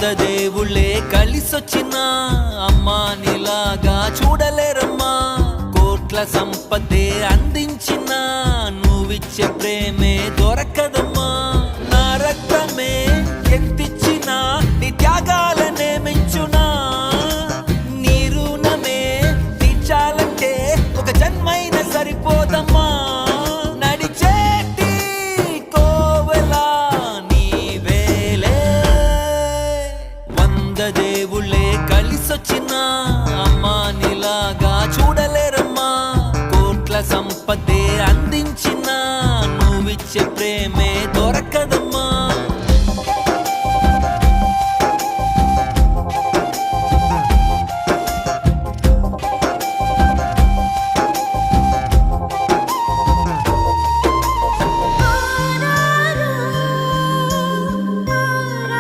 దేవుళ్ళే కలిసొచ్చినా అమ్మా నీలాగా చూడలేరమ్మా. కోట్ల సంపదే అందించిన నువ్విచ్చే ప్రేమే దొరకదమ్మా. నా రక్తమే ఎంతిచ్చినా నీ త్యాగాలనే మెంచునా. నీ రుణమే తీర్చాలంటే ఒక జన్మైన సరిపోదమ్మా. నడిచేటి కోవెలా నీవేలే. దేవుళ్ళే కలిసొచ్చినా అమ్మా నీలాగా చూడలేరమ్మా. కోట్ల సంపదే